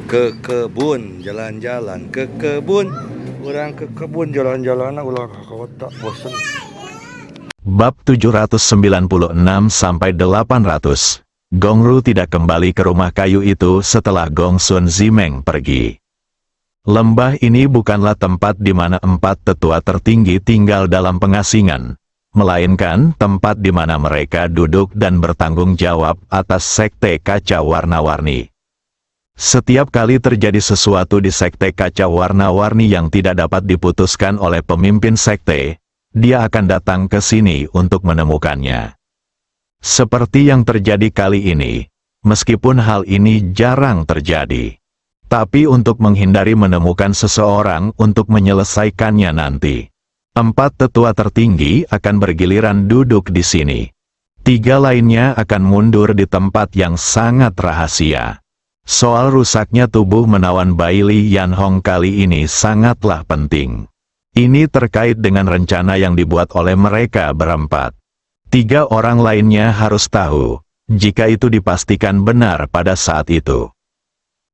Ke kebun, jalan-jalan ke kebun. Orang ke kebun jalan-jalan ulah ke kota bosen. Bab 796-800. Gongru tidak kembali ke rumah kayu itu setelah Gong Sun Zimeng pergi. Lembah ini bukanlah tempat di mana 4 tetua tertinggi tinggal dalam pengasingan, melainkan tempat di mana mereka duduk dan bertanggung jawab atas sekte kaca warna-warni. Setiap kali terjadi sesuatu di sekte kaca warna-warni yang tidak dapat diputuskan oleh pemimpin sekte, dia akan datang ke sini untuk menemukannya. Seperti yang terjadi kali ini, meskipun hal ini jarang terjadi. Tapi untuk menghindari menemukan seseorang untuk menyelesaikannya nanti, 4 tetua tertinggi akan bergiliran duduk di sini. 3 lainnya akan mundur di tempat yang sangat rahasia. Soal rusaknya tubuh menawan Bai Li Yanhong kali ini sangatlah penting. Ini terkait dengan rencana yang dibuat oleh mereka berempat. 3 orang lainnya harus tahu, jika itu dipastikan benar pada saat itu.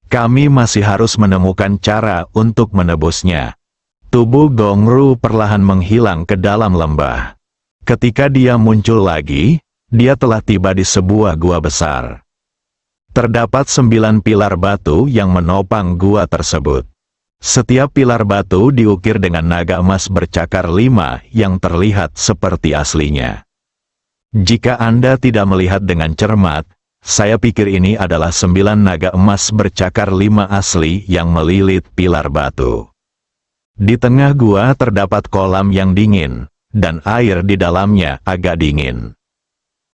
Kami masih harus menemukan cara untuk menebusnya. Tubuh Gongru perlahan menghilang ke dalam lembah. Ketika dia muncul lagi, dia telah tiba di sebuah gua besar. Terdapat 9 pilar batu yang menopang gua tersebut. Setiap pilar batu diukir dengan naga emas bercakar 5 yang terlihat seperti aslinya. Jika Anda tidak melihat dengan cermat, saya pikir ini adalah 9 naga emas bercakar 5 asli yang melilit pilar batu. Di tengah gua terdapat kolam yang dingin, dan air di dalamnya agak dingin.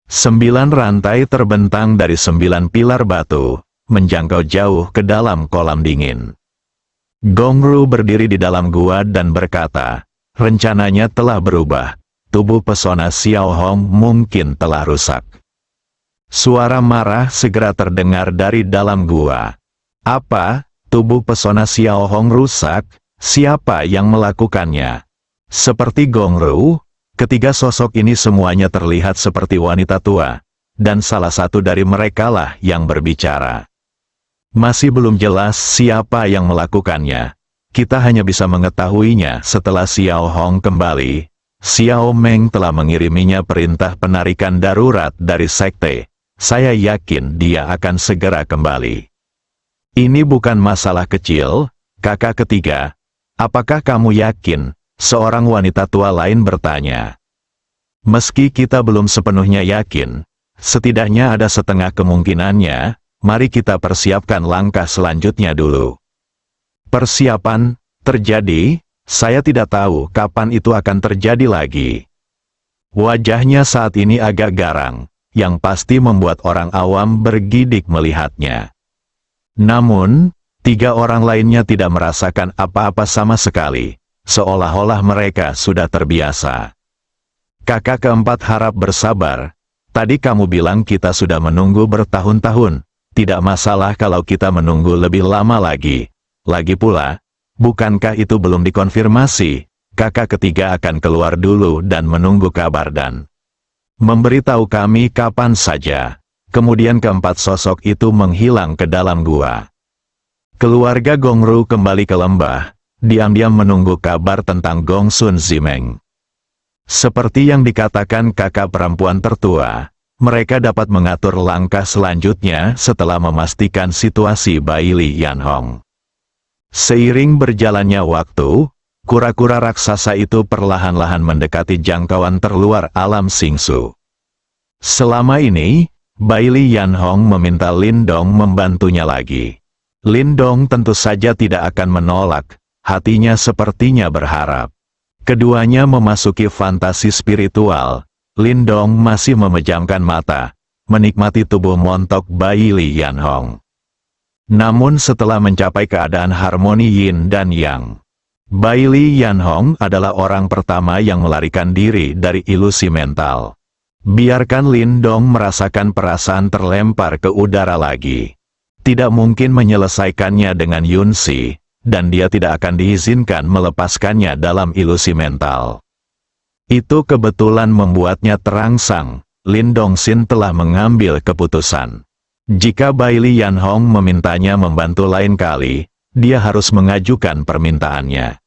9 rantai terbentang dari 9 pilar batu, menjangkau jauh ke dalam kolam dingin. Gongru berdiri di dalam gua dan berkata, rencananya telah berubah, tubuh pesona Xiao Hong mungkin telah rusak. Suara marah segera terdengar dari dalam gua. Apa? Tubuh pesona Xiao Hong rusak? Siapa yang melakukannya? Seperti Gongru, ketiga sosok ini semuanya terlihat seperti wanita tua, dan salah satu dari merekalah yang berbicara. Masih belum jelas siapa yang melakukannya. Kita hanya bisa mengetahuinya setelah Xiao Hong kembali. Xiao Meng telah mengiriminya perintah penarikan darurat dari sekte. Saya yakin dia akan segera kembali. Ini bukan masalah kecil, kakak ketiga. Apakah kamu yakin? Seorang wanita tua lain bertanya. Meski kita belum sepenuhnya yakin, setidaknya ada setengah kemungkinannya. Mari kita persiapkan langkah selanjutnya dulu. Persiapan terjadi, saya tidak tahu kapan itu akan terjadi lagi. Wajahnya saat ini agak garang, yang pasti membuat orang awam bergidik melihatnya. Namun, 3 orang lainnya tidak merasakan apa-apa sama sekali, seolah-olah mereka sudah terbiasa. Kakak keempat harap bersabar. Tadi kamu bilang kita sudah menunggu bertahun-tahun. Tidak masalah kalau kita menunggu lebih lama lagi. Lagi pula, bukankah itu belum dikonfirmasi? Kakak ketiga akan keluar dulu dan menunggu kabar dan memberitahu kami kapan saja. Kemudian keempat sosok itu menghilang ke dalam gua. Keluarga Gongru kembali ke lembah, diam-diam menunggu kabar tentang Gong Sun Zimeng. Seperti yang dikatakan kakak perempuan tertua, mereka dapat mengatur langkah selanjutnya setelah memastikan situasi Bai Li Yanhong. Seiring berjalannya waktu, kura-kura raksasa itu perlahan-lahan mendekati jangkauan terluar alam Xingsu. Selama ini, Bai Li Yanhong meminta Lin Dong membantunya lagi. Lin Dong tentu saja tidak akan menolak, hatinya sepertinya berharap. Keduanya memasuki fantasi spiritual. Lin Dong masih memejamkan mata, menikmati tubuh montok Bai Li Yanhong. Namun setelah mencapai keadaan harmoni Yin dan Yang, Bai Li Yanhong adalah orang pertama yang melarikan diri dari ilusi mental. Biarkan Lin Dong merasakan perasaan terlempar ke udara lagi. Tidak mungkin menyelesaikannya dengan Yun Si, dan dia tidak akan diizinkan melepaskannya dalam ilusi mental. Itu kebetulan membuatnya terangsang. Lin Dongxin telah mengambil keputusan. Jika Bai Li Yanhong memintanya membantu lain kali, dia harus mengajukan permintaannya.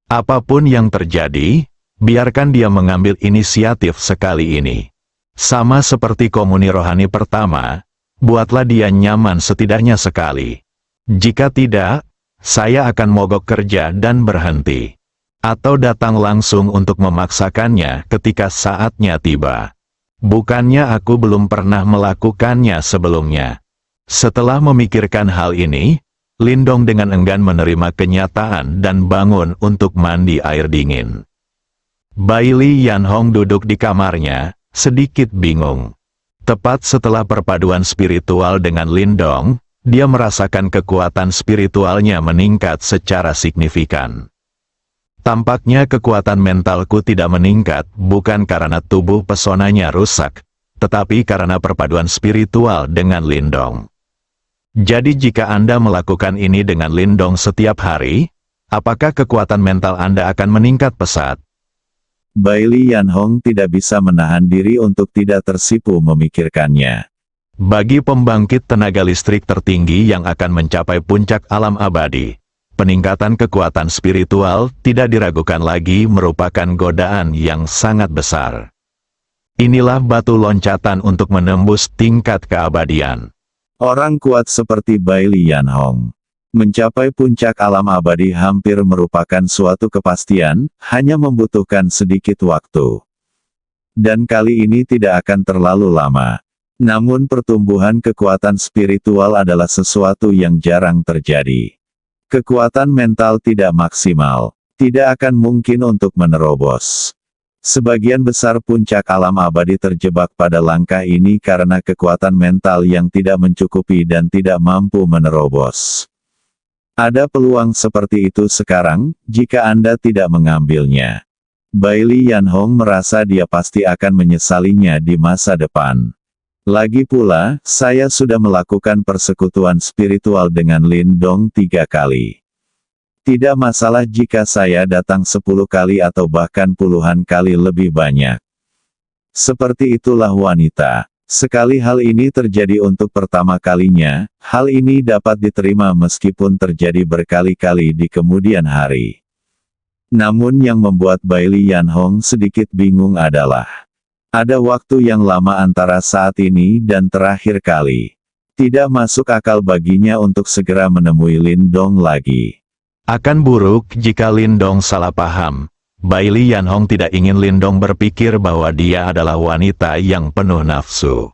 Apapun yang terjadi, biarkan dia mengambil inisiatif sekali ini. Sama seperti komuni rohani pertama, buatlah dia nyaman setidaknya sekali. Jika tidak, saya akan mogok kerja dan berhenti. Atau datang langsung untuk memaksakannya ketika saatnya tiba. Bukannya aku belum pernah melakukannya sebelumnya. Setelah memikirkan hal ini, Lindong dengan enggan menerima kenyataan dan bangun untuk mandi air dingin. Bai Li Yanhong duduk di kamarnya, sedikit bingung. Tepat setelah perpaduan spiritual dengan Lindong, dia merasakan kekuatan spiritualnya meningkat secara signifikan. Tampaknya kekuatan mentalku tidak meningkat bukan karena tubuh pesonanya rusak, tetapi karena perpaduan spiritual dengan Lindong. Jadi jika Anda melakukan ini dengan Lindong setiap hari, apakah kekuatan mental Anda akan meningkat pesat? Bai Li Yanhong tidak bisa menahan diri untuk tidak tersipu memikirkannya. Bagi pembangkit tenaga listrik tertinggi yang akan mencapai puncak alam abadi, peningkatan kekuatan spiritual tidak diragukan lagi merupakan godaan yang sangat besar. Inilah batu loncatan untuk menembus tingkat keabadian. Orang kuat seperti Bai Li Yanhong mencapai puncak alam abadi hampir merupakan suatu kepastian, hanya membutuhkan sedikit waktu. Dan kali ini tidak akan terlalu lama. Namun pertumbuhan kekuatan spiritual adalah sesuatu yang jarang terjadi. Kekuatan mental tidak maksimal, tidak akan mungkin untuk menerobos. Sebagian besar puncak alam abadi terjebak pada langkah ini karena kekuatan mental yang tidak mencukupi dan tidak mampu menerobos. Ada peluang seperti itu sekarang, jika Anda tidak mengambilnya. Bai Li Yanhong merasa dia pasti akan menyesalinya di masa depan. Lagi pula, saya sudah melakukan persekutuan spiritual dengan Lindong 3 kali. Tidak masalah jika saya datang 10 kali atau bahkan puluhan kali lebih banyak. Seperti itulah wanita. Sekali hal ini terjadi untuk pertama kalinya, hal ini dapat diterima meskipun terjadi berkali-kali di kemudian hari. Namun yang membuat Bai Li Yanhong sedikit bingung adalah, ada waktu yang lama antara saat ini dan terakhir kali. Tidak masuk akal baginya untuk segera menemui Lindong lagi. Akan buruk jika Lindong salah paham. Bai Li Yanhong tidak ingin Lindong berpikir bahwa dia adalah wanita yang penuh nafsu.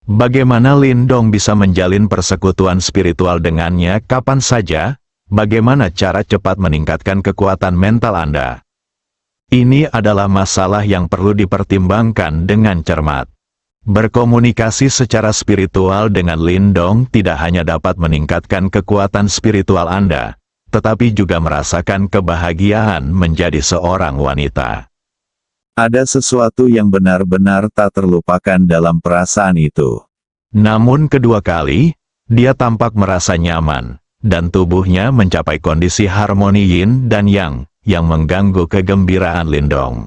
Bagaimana Lindong bisa menjalin persekutuan spiritual dengannya kapan saja? Bagaimana cara cepat meningkatkan kekuatan mental Anda? Ini adalah masalah yang perlu dipertimbangkan dengan cermat. Berkomunikasi secara spiritual dengan Lindong tidak hanya dapat meningkatkan kekuatan spiritual Anda, tetapi juga merasakan kebahagiaan menjadi seorang wanita. Ada sesuatu yang benar-benar tak terlupakan dalam perasaan itu. Namun kedua kali, dia tampak merasa nyaman, dan tubuhnya mencapai kondisi harmoni yin dan yang mengganggu kegembiraan Lindong.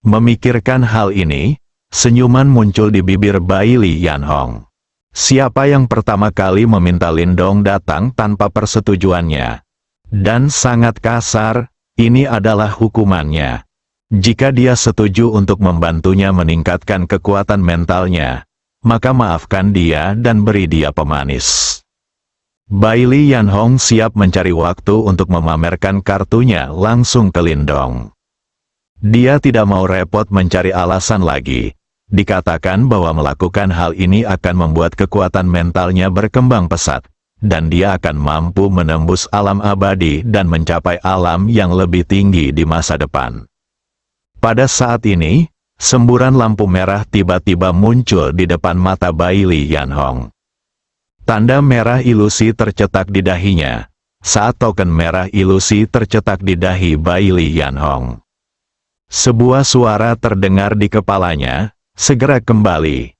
Memikirkan hal ini, senyuman muncul di bibir Bai Li Yanhong. Siapa yang pertama kali meminta Lindong datang tanpa persetujuannya? Dan sangat kasar, ini adalah hukumannya. Jika dia setuju untuk membantunya meningkatkan kekuatan mentalnya, maka maafkan dia dan beri dia pemanis. Bai Li Yanhong siap mencari waktu untuk memamerkan kartunya langsung ke Lindong. Dia tidak mau repot mencari alasan lagi. Dikatakan bahwa melakukan hal ini akan membuat kekuatan mentalnya berkembang pesat, dan dia akan mampu menembus alam abadi dan mencapai alam yang lebih tinggi di masa depan. Pada saat ini, semburan lampu merah tiba-tiba muncul di depan mata Bai Li Yanhong. Tanda merah ilusi tercetak di dahinya, saat token merah ilusi tercetak di dahi Bai Li Yanhong. Sebuah suara terdengar di kepalanya, segera kembali.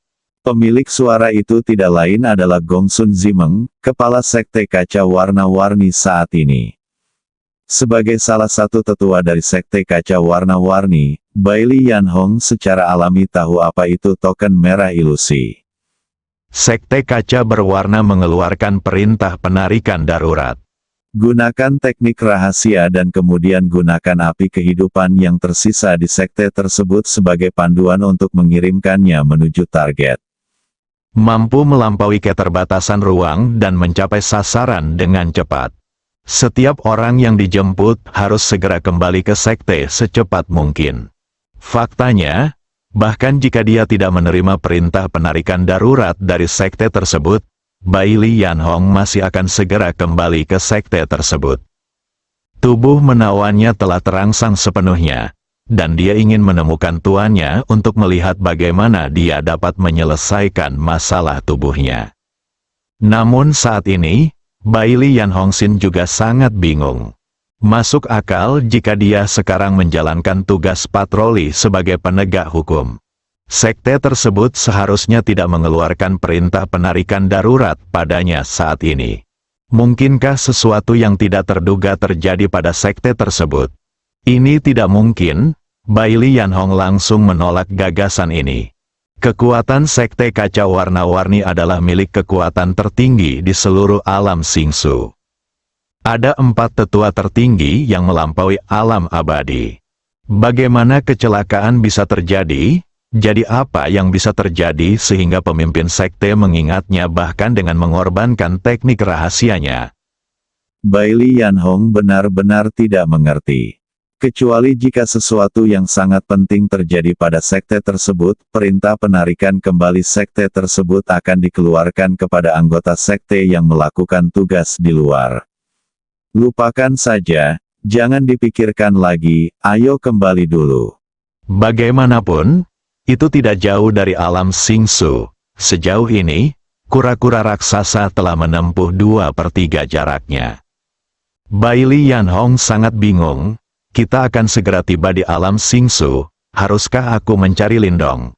Pemilik suara itu tidak lain adalah Gongsun Zimeng, kepala sekte kaca warna-warni saat ini. Sebagai salah satu tetua dari sekte kaca warna-warni, Bai Li Yanhong secara alami tahu apa itu token merah ilusi. Sekte kaca berwarna mengeluarkan perintah penarikan darurat. Gunakan teknik rahasia dan kemudian gunakan api kehidupan yang tersisa di sekte tersebut sebagai panduan untuk mengirimkannya menuju target. Mampu melampaui keterbatasan ruang dan mencapai sasaran dengan cepat. Setiap orang yang dijemput harus segera kembali ke sekte secepat mungkin. Faktanya, bahkan jika dia tidak menerima perintah penarikan darurat dari sekte tersebut, Bai Lianhong masih akan segera kembali ke sekte tersebut. Tubuh menawannya telah terangsang sepenuhnya, dan dia ingin menemukan tuannya untuk melihat bagaimana dia dapat menyelesaikan masalah tubuhnya. Namun saat ini, Bai Lianhong Xin juga sangat bingung. Masuk akal jika dia sekarang menjalankan tugas patroli sebagai penegak hukum. Sekte tersebut seharusnya tidak mengeluarkan perintah penarikan darurat padanya saat ini. Mungkinkah sesuatu yang tidak terduga terjadi pada sekte tersebut? Ini tidak mungkin. Bai Lianhong langsung menolak gagasan ini. Kekuatan sekte kaca warna-warni adalah milik kekuatan tertinggi di seluruh alam Xingsu. Ada 4 tetua tertinggi yang melampaui alam abadi. Bagaimana kecelakaan bisa terjadi? Jadi apa yang bisa terjadi sehingga pemimpin sekte mengingatnya bahkan dengan mengorbankan teknik rahasianya? Bai Lianhong benar-benar tidak mengerti. Kecuali jika sesuatu yang sangat penting terjadi pada sekte tersebut, perintah penarikan kembali sekte tersebut akan dikeluarkan kepada anggota sekte yang melakukan tugas di luar. Lupakan saja, jangan dipikirkan lagi, ayo kembali dulu. Bagaimanapun, itu tidak jauh dari alam Xingsu. Sejauh ini, kura-kura raksasa telah menempuh 2/3 jaraknya. Bai Lianhong sangat bingung. Kita akan segera tiba di alam Xingsu, haruskah aku mencari Lindong?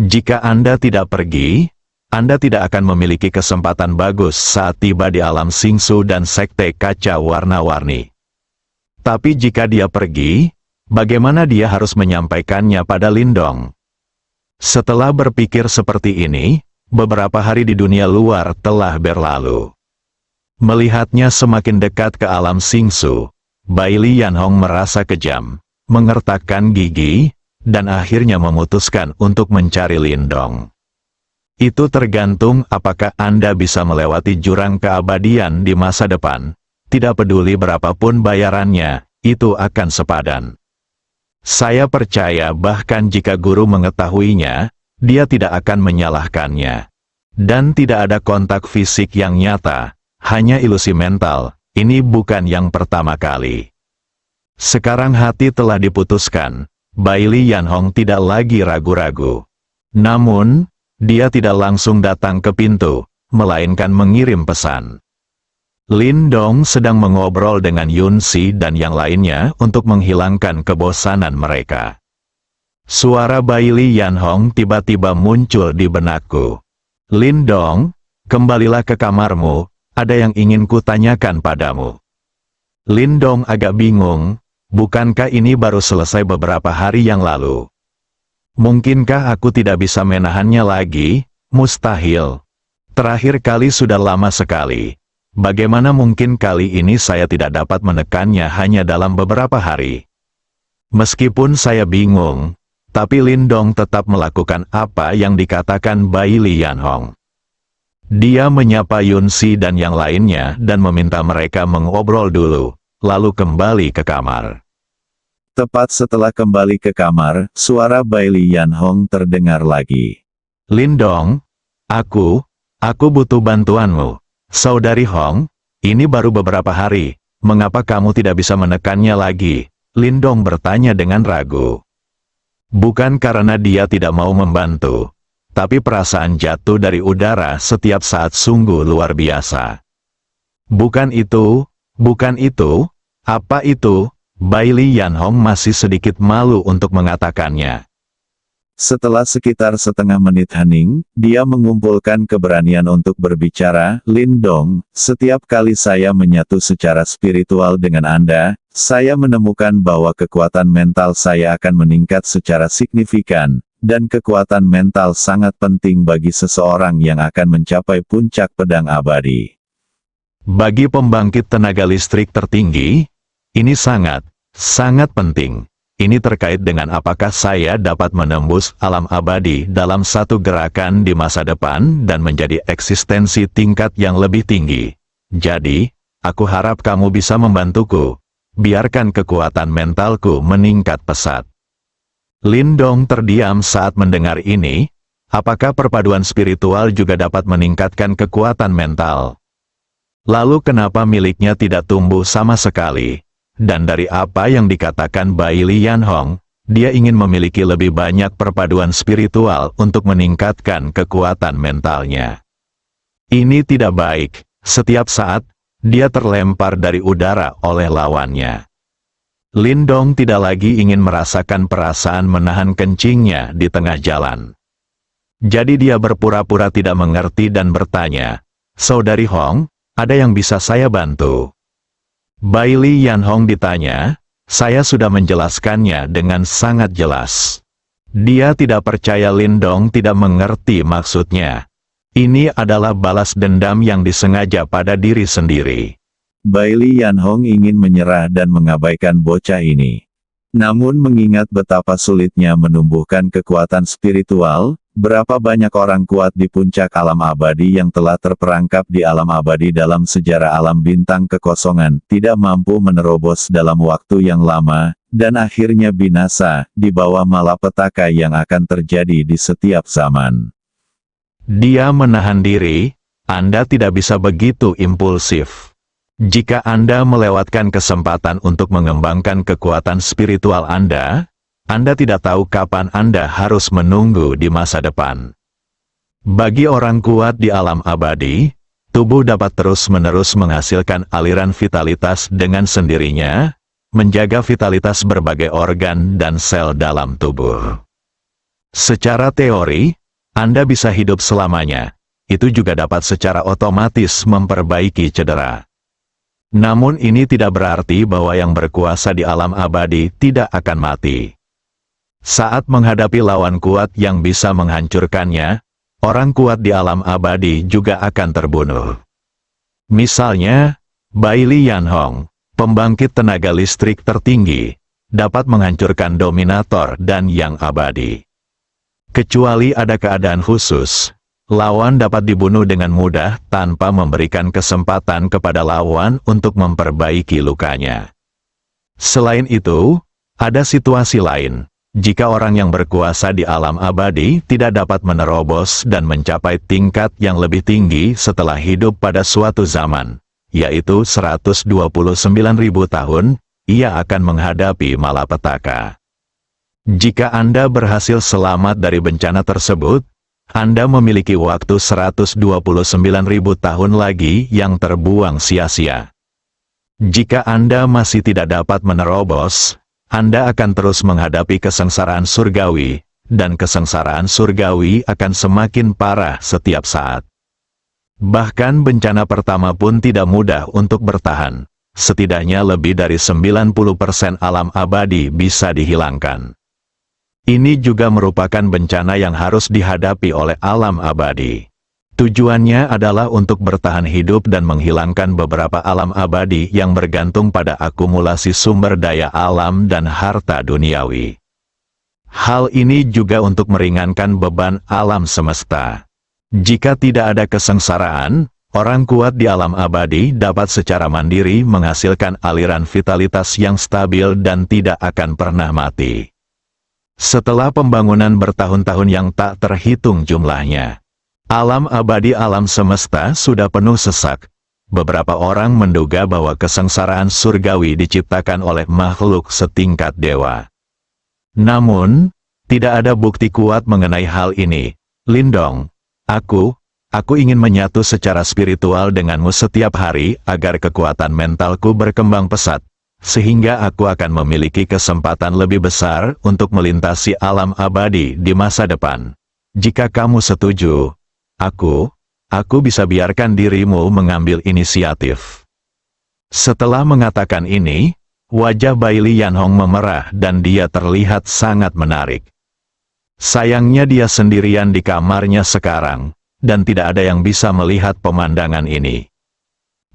Jika Anda tidak pergi, Anda tidak akan memiliki kesempatan bagus saat tiba di alam Xingsu dan sekte kaca warna-warni. Tapi jika dia pergi, bagaimana dia harus menyampaikannya pada Lindong? Setelah berpikir seperti ini, beberapa hari di dunia luar telah berlalu. Melihatnya semakin dekat ke alam Xingsu, Bai Lianhong merasa kejam, mengertakkan gigi, dan akhirnya memutuskan untuk mencari Lindong. Itu tergantung apakah Anda bisa melewati jurang keabadian di masa depan. Tidak peduli berapapun bayarannya, itu akan sepadan. Saya percaya bahkan jika guru mengetahuinya, dia tidak akan menyalahkannya. Dan tidak ada kontak fisik yang nyata, hanya ilusi mental. Ini bukan yang pertama kali. Sekarang hati telah diputuskan. Bai Lianhong tidak lagi ragu-ragu. Namun, dia tidak langsung datang ke pintu, melainkan mengirim pesan. Lindong sedang mengobrol dengan Yun Si dan yang lainnya untuk menghilangkan kebosanan mereka. Suara Bai Lianhong tiba-tiba muncul di benakku. Lindong, kembalilah ke kamarmu. Ada yang ingin kutanyakan padamu. Lindong agak bingung, bukankah ini baru selesai beberapa hari yang lalu? Mungkinkah aku tidak bisa menahannya lagi? Mustahil. Terakhir kali sudah lama sekali. Bagaimana mungkin kali ini saya tidak dapat menekannya hanya dalam beberapa hari? Meskipun saya bingung, tapi Lindong tetap melakukan apa yang dikatakan Bai Lianhong. Dia menyapa Yun Si dan yang lainnya dan meminta mereka mengobrol dulu, lalu kembali ke kamar. Tepat setelah kembali ke kamar, suara Bai Lianhong terdengar lagi. Lindong, aku butuh bantuanmu. Saudari Hong, ini baru beberapa hari, mengapa kamu tidak bisa menekannya lagi? Lindong bertanya dengan ragu. Bukan karena dia tidak mau membantu. Tapi perasaan jatuh dari udara setiap saat sungguh luar biasa. Bukan itu, apa itu? Bai Lianhong masih sedikit malu untuk mengatakannya. Setelah sekitar setengah menit hening, dia mengumpulkan keberanian untuk berbicara. Lindong, setiap kali saya menyatu secara spiritual dengan Anda, saya menemukan bahwa kekuatan mental saya akan meningkat secara signifikan. dan kekuatan mental sangat penting bagi seseorang yang akan mencapai puncak pedang abadi. Bagi pembangkit tenaga listrik tertinggi, ini sangat penting. Ini terkait dengan apakah saya dapat menembus alam abadi dalam satu gerakan di masa depan dan menjadi eksistensi tingkat yang lebih tinggi. Jadi, aku harap kamu bisa membantuku. Biarkan kekuatan mentalku meningkat pesat. Lindong terdiam saat mendengar ini. Apakah perpaduan spiritual juga dapat meningkatkan kekuatan mental? Lalu kenapa miliknya tidak tumbuh sama sekali? Dan dari apa yang dikatakan Bai Lianhong, dia ingin memiliki lebih banyak perpaduan spiritual untuk meningkatkan kekuatan mentalnya. Ini tidak baik. Setiap saat, dia terlempar dari udara oleh lawannya. Lindong tidak lagi ingin merasakan perasaan menahan kencingnya di tengah jalan. Jadi dia berpura-pura tidak mengerti dan bertanya, "Saudari Hong, ada yang bisa saya bantu?" Bai Lianhong ditanya, saya sudah menjelaskannya dengan sangat jelas. Dia tidak percaya Lindong tidak mengerti maksudnya. Ini adalah balas dendam yang disengaja pada diri sendiri. Bai Lianhong ingin menyerah dan mengabaikan bocah ini. Namun mengingat betapa sulitnya menumbuhkan kekuatan spiritual, berapa banyak orang kuat di puncak alam abadi yang telah terperangkap di alam abadi dalam sejarah alam bintang kekosongan, tidak mampu menerobos dalam waktu yang lama, dan akhirnya binasa, di bawah malapetaka yang akan terjadi di setiap zaman. Dia menahan diri, Anda tidak bisa begitu impulsif. Jika Anda melewatkan kesempatan untuk mengembangkan kekuatan spiritual Anda tidak tahu kapan Anda harus menunggu di masa depan. Bagi orang kuat di alam abadi, tubuh dapat terus-menerus menghasilkan aliran vitalitas dengan sendirinya, menjaga vitalitas berbagai organ dan sel dalam tubuh. Secara teori, Anda bisa hidup selamanya. Itu juga dapat secara otomatis memperbaiki cedera. Namun ini tidak berarti bahwa yang berkuasa di alam abadi tidak akan mati. Saat menghadapi lawan kuat yang bisa menghancurkannya, orang kuat di alam abadi juga akan terbunuh. Misalnya, Bai Lianhong, pembangkit tenaga listrik tertinggi, dapat menghancurkan dominator dan yang abadi. Kecuali ada keadaan khusus, lawan dapat dibunuh dengan mudah tanpa memberikan kesempatan kepada lawan untuk memperbaiki lukanya. Selain itu, ada situasi lain. Jika orang yang berkuasa di alam abadi tidak dapat menerobos dan mencapai tingkat yang lebih tinggi setelah hidup pada suatu zaman, yaitu 129.000 tahun, ia akan menghadapi malapetaka. Jika Anda berhasil selamat dari bencana tersebut, Anda memiliki waktu 129.000 tahun lagi yang terbuang sia-sia. Jika Anda masih tidak dapat menerobos, Anda akan terus menghadapi kesengsaraan surgawi, dan kesengsaraan surgawi akan semakin parah setiap saat. Bahkan bencana pertama pun tidak mudah untuk bertahan. Setidaknya lebih dari 90% alam abadi bisa dihilangkan. Ini juga merupakan bencana yang harus dihadapi oleh alam abadi. Tujuannya adalah untuk bertahan hidup dan menghilangkan beberapa alam abadi yang bergantung pada akumulasi sumber daya alam dan harta duniawi. Hal ini juga untuk meringankan beban alam semesta. Jika tidak ada kesengsaraan, orang kuat di alam abadi dapat secara mandiri menghasilkan aliran vitalitas yang stabil dan tidak akan pernah mati. Setelah pembangunan bertahun-tahun yang tak terhitung jumlahnya, alam abadi alam semesta sudah penuh sesak. Beberapa orang menduga bahwa kesengsaraan surgawi diciptakan oleh makhluk setingkat dewa. Namun, tidak ada bukti kuat mengenai hal ini. Lindong, aku ingin menyatu secara spiritual denganmu setiap hari agar kekuatan mentalku berkembang pesat, sehingga aku akan memiliki kesempatan lebih besar untuk melintasi alam abadi di masa depan. Jika kamu setuju, aku bisa biarkan dirimu mengambil inisiatif. Setelah mengatakan ini, wajah Bai Lianhong memerah dan dia terlihat sangat menarik. Sayangnya dia sendirian di kamarnya sekarang, dan tidak ada yang bisa melihat pemandangan ini.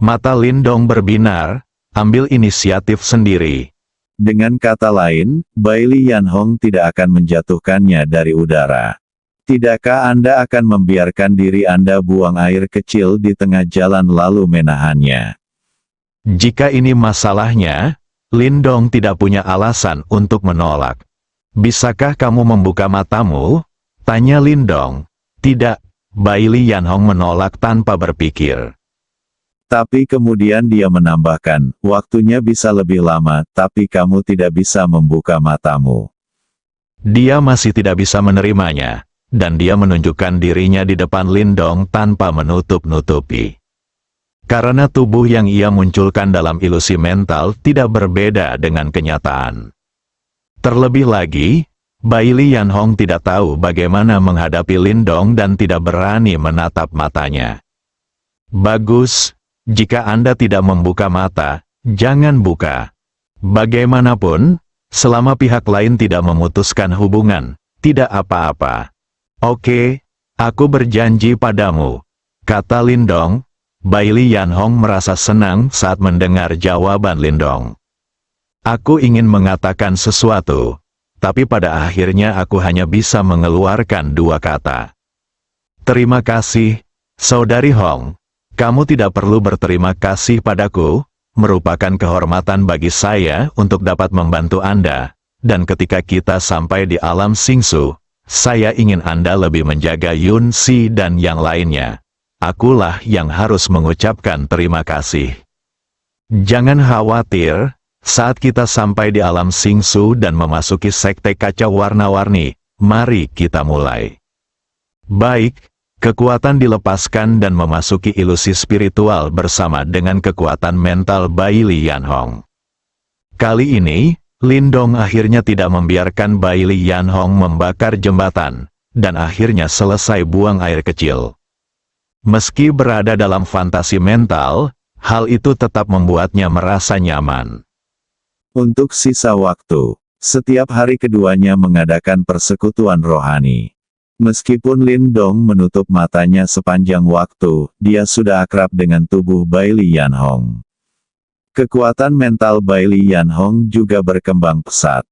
Mata Lindong berbinar, ambil inisiatif sendiri. Dengan kata lain, Bailey Yanhong tidak akan menjatuhkannya dari udara. Tidakkah Anda akan membiarkan diri Anda buang air kecil di tengah jalan lalu menahannya? Jika ini masalahnya, Lindong tidak punya alasan untuk menolak. Bisakah kamu membuka matamu? Tanya Lindong. Tidak, Bailey Yanhong menolak tanpa berpikir. Tapi kemudian dia menambahkan, waktunya bisa lebih lama, tapi kamu tidak bisa membuka matamu. Dia masih tidak bisa menerimanya, dan dia menunjukkan dirinya di depan Lindong tanpa menutup-nutupi. Karena tubuh yang ia munculkan dalam ilusi mental tidak berbeda dengan kenyataan. Terlebih lagi, Bailey Yanhong tidak tahu bagaimana menghadapi Lindong dan tidak berani menatap matanya. Bagus, jika Anda tidak membuka mata, jangan buka. Bagaimanapun, selama pihak lain tidak memutuskan hubungan, tidak apa-apa. Oke, aku berjanji padamu, kata Lindong. Bailey Yanhong merasa senang saat mendengar jawaban Lindong. Aku ingin mengatakan sesuatu, tapi pada akhirnya aku hanya bisa mengeluarkan dua kata. Terima kasih, Saudari Hong. Kamu tidak perlu berterima kasih padaku, merupakan kehormatan bagi saya untuk dapat membantu Anda, dan ketika kita sampai di alam Singsu, saya ingin Anda lebih menjaga Yun Si dan yang lainnya. Akulah yang harus mengucapkan terima kasih. Jangan khawatir, saat kita sampai di alam Singsu dan memasuki sekte kacau warna-warni, mari kita mulai. Baik, kekuatan dilepaskan dan memasuki ilusi spiritual bersama dengan kekuatan mental Bailey Yanhong. Kali ini, Lindong akhirnya tidak membiarkan Bailey Yanhong membakar jembatan, dan akhirnya selesai buang air kecil. Meski berada dalam fantasi mental, hal itu tetap membuatnya merasa nyaman. Untuk sisa waktu, setiap hari keduanya mengadakan persekutuan rohani. Meskipun Lindong menutup matanya sepanjang waktu, dia sudah akrab dengan tubuh Bailey Yanhong. Kekuatan mental Bailey Yanhong juga berkembang pesat.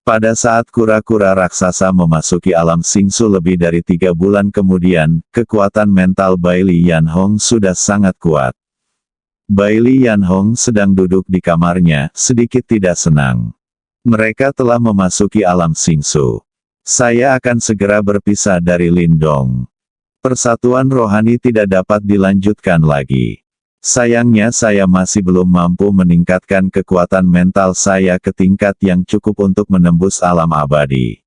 Pada saat kura-kura raksasa memasuki alam Singsu lebih dari 3 bulan kemudian, kekuatan mental Bailey Yanhong sudah sangat kuat. Bailey Yanhong sedang duduk di kamarnya, sedikit tidak senang. Mereka telah memasuki alam Singsu. Saya akan segera berpisah dari Lindong. Persatuan rohani tidak dapat dilanjutkan lagi. Sayangnya saya masih belum mampu meningkatkan kekuatan mental saya ke tingkat yang cukup untuk menembus alam abadi.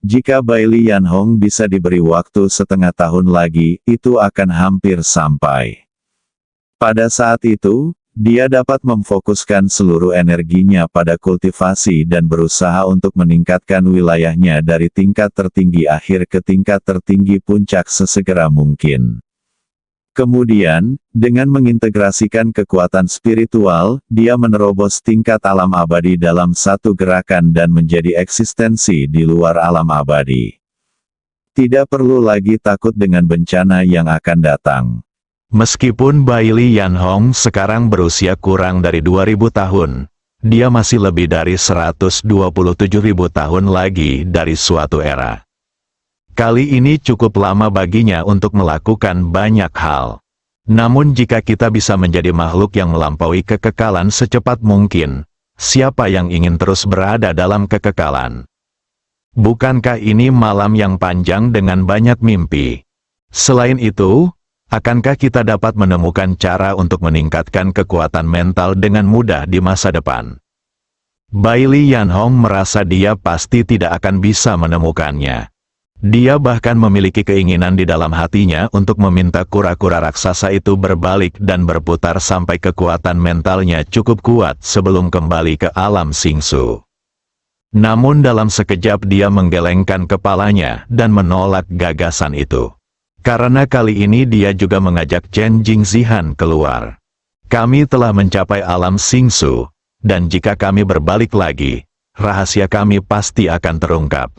Jika Bailey Yanhong bisa diberi waktu setengah tahun lagi, itu akan hampir sampai. Pada saat itu, dia dapat memfokuskan seluruh energinya pada kultivasi dan berusaha untuk meningkatkan wilayahnya dari tingkat tertinggi akhir ke tingkat tertinggi puncak sesegera mungkin. Kemudian, dengan mengintegrasikan kekuatan spiritual, dia menerobos tingkat alam abadi dalam satu gerakan dan menjadi eksistensi di luar alam abadi. Tidak perlu lagi takut dengan bencana yang akan datang. Meskipun Bailey Yanhong sekarang berusia kurang dari 2000 tahun, dia masih lebih dari 127.000 tahun lagi dari suatu era. Kali ini cukup lama baginya untuk melakukan banyak hal. Namun jika kita bisa menjadi makhluk yang melampaui kekekalan secepat mungkin, siapa yang ingin terus berada dalam kekekalan? Bukankah ini malam yang panjang dengan banyak mimpi? Selain itu, akankah kita dapat menemukan cara untuk meningkatkan kekuatan mental dengan mudah di masa depan? Bailey Yanhong merasa dia pasti tidak akan bisa menemukannya. Dia bahkan memiliki keinginan di dalam hatinya untuk meminta kura-kura raksasa itu berbalik dan berputar sampai kekuatan mentalnya cukup kuat sebelum kembali ke alam Singsu. Namun dalam sekejap dia menggelengkan kepalanya dan menolak gagasan itu. Karena kali ini dia juga mengajak Chen Jingzihan keluar. Kami telah mencapai alam Singsu, dan jika kami berbalik lagi, rahasia kami pasti akan terungkap.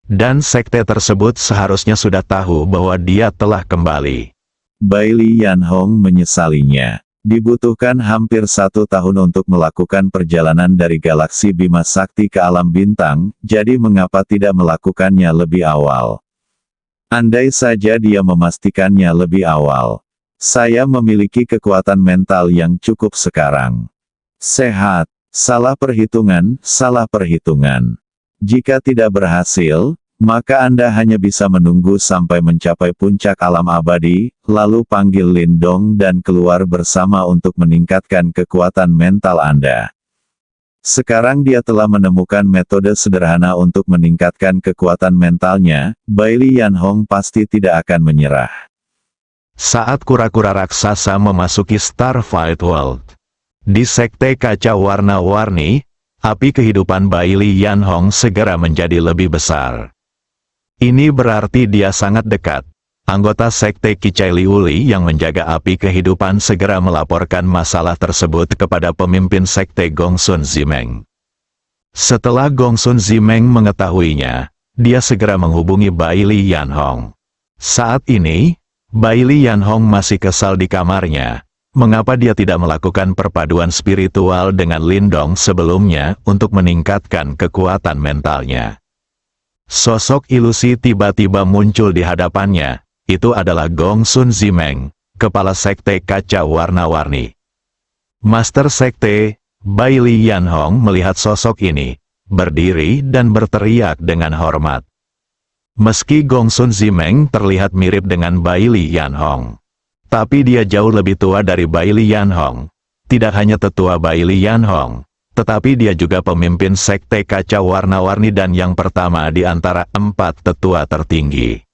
Dan sekte tersebut seharusnya sudah tahu bahwa dia telah kembali. Bailey Yan Hong menyesalinya. Dibutuhkan hampir 1 tahun untuk melakukan perjalanan dari galaksi Bima Sakti ke alam bintang, jadi mengapa tidak melakukannya lebih awal? Andai saja dia memastikannya lebih awal. Saya memiliki kekuatan mental yang cukup sekarang. Sehat. Salah perhitungan, salah perhitungan. Jika tidak berhasil, maka Anda hanya bisa menunggu sampai mencapai puncak alam abadi, lalu panggil Lindong dan keluar bersama untuk meningkatkan kekuatan mental Anda. Sekarang dia telah menemukan metode sederhana untuk meningkatkan kekuatan mentalnya, Bailey Yan Hong pasti tidak akan menyerah. Saat kura-kura raksasa memasuki Starfight World, di sekte kaca warna-warni, api kehidupan Bailey Yan Hong segera menjadi lebih besar. Ini berarti dia sangat dekat. Anggota sekte Kicai Liuli yang menjaga api kehidupan segera melaporkan masalah tersebut kepada pemimpin sekte Gongsun Zimeng. Setelah Gongsun Zimeng mengetahuinya, dia segera menghubungi Bailey Yan Hong. Saat ini, Bailey Yan Hong masih kesal di kamarnya. Mengapa dia tidak melakukan perpaduan spiritual dengan Lindong sebelumnya untuk meningkatkan kekuatan mentalnya? Sosok ilusi tiba-tiba muncul di hadapannya. Itu adalah Gongsun Zimeng, kepala sekte kaca warna-warni. Master sekte, Bailey Yan Hong melihat sosok ini, berdiri dan berteriak dengan hormat. Meski Gongsun Zimeng terlihat mirip dengan Bailey Yan Hong, tapi dia jauh lebih tua dari Bailey Yan Hong. Tidak hanya tetua Bailey Yan Hong, tetapi dia juga pemimpin sekte kaca warna-warni dan yang pertama di antara 4 tetua tertinggi.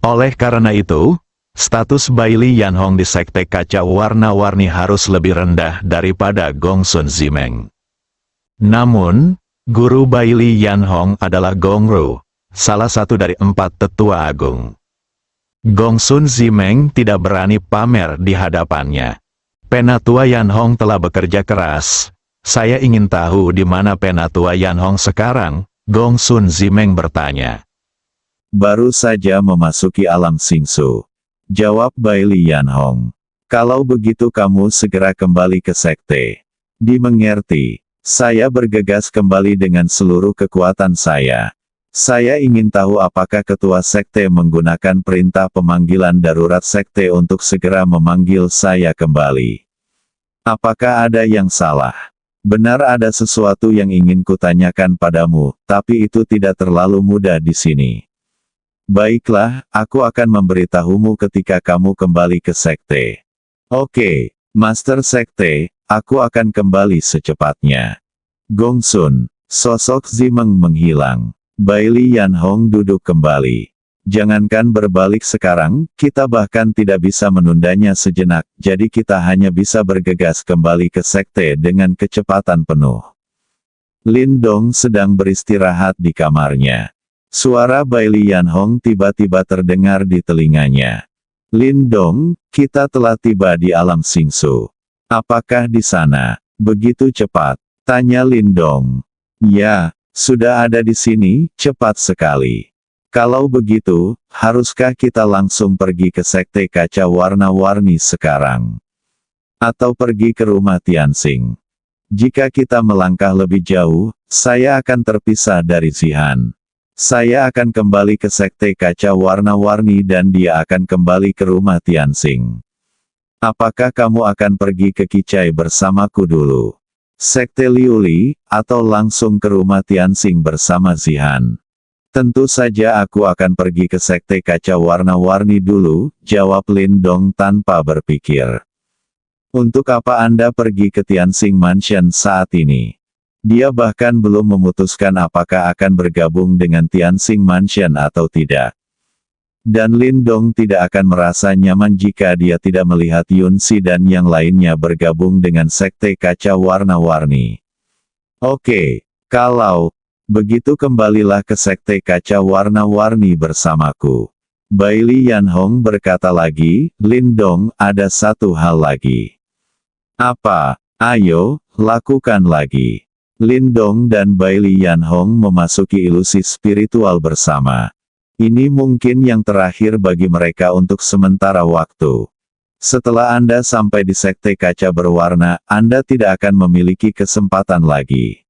Oleh karena itu, status Bailey Yan Hong di sekte kaca warna-warni harus lebih rendah daripada Gongsun Zimeng. Namun, guru Bailey Yan Hong adalah Gong Ru, salah satu dari 4 tetua agung. Gongsun Zimeng tidak berani pamer di hadapannya. Penatua Yan Hong telah bekerja keras. Saya ingin tahu di mana Penatua Yan Hong sekarang, Gongsun Zimeng bertanya. Baru saja memasuki alam Singsu. Jawab Bailey Yan Hong. Kalau begitu kamu segera kembali ke sekte. Dimengerti. Saya bergegas kembali dengan seluruh kekuatan saya. Saya ingin tahu apakah ketua sekte menggunakan perintah pemanggilan darurat sekte untuk segera memanggil saya kembali. Apakah ada yang salah? Benar ada sesuatu yang ingin kutanyakan padamu, tapi itu tidak terlalu mudah di sini. Baiklah, aku akan memberitahumu ketika kamu kembali ke sekte. Oke, Master Sekte, aku akan kembali secepatnya. Gongsun, sosok Zimeng menghilang. Bailey Yan Hong duduk kembali. Jangankan berbalik sekarang, kita bahkan tidak bisa menundanya sejenak, jadi kita hanya bisa bergegas kembali ke sekte dengan kecepatan penuh. Lindong sedang beristirahat di kamarnya. Suara Bailey Yan Hong tiba-tiba terdengar di telinganya. Lindong, kita telah tiba di alam Singsu. Apakah di sana? Begitu cepat? Tanya Lindong. Ya, sudah ada di sini, cepat sekali. Kalau begitu, haruskah kita langsung pergi ke sekte kaca warna-warni sekarang? Atau pergi ke rumah Tianxing? Jika kita melangkah lebih jauh, saya akan terpisah dari Zihan. Saya akan kembali ke sekte kaca warna-warni dan dia akan kembali ke rumah Tianxing. Apakah kamu akan pergi ke Kicai bersamaku dulu? Sekte Liuli, atau langsung ke rumah Tianxing bersama Zihan? Tentu saja aku akan pergi ke sekte kaca warna-warni dulu, jawab Lindong tanpa berpikir. Untuk apa Anda pergi ke Tianxing Mansion saat ini? Dia bahkan belum memutuskan apakah akan bergabung dengan Tianxing Mansion atau tidak. Dan Lindong tidak akan merasa nyaman jika dia tidak melihat Yunsi dan yang lainnya bergabung dengan sekte kaca warna-warni. Oke, kalau begitu kembalilah ke sekte kaca warna-warni bersamaku. Bailey Yan Hong berkata lagi, Lindong, ada satu hal lagi. Apa? Ayo, lakukan lagi. Lindong dan Bailey Yanhong memasuki ilusi spiritual bersama. Ini mungkin yang terakhir bagi mereka untuk sementara waktu. Setelah Anda sampai di sekte kaca berwarna, Anda tidak akan memiliki kesempatan lagi.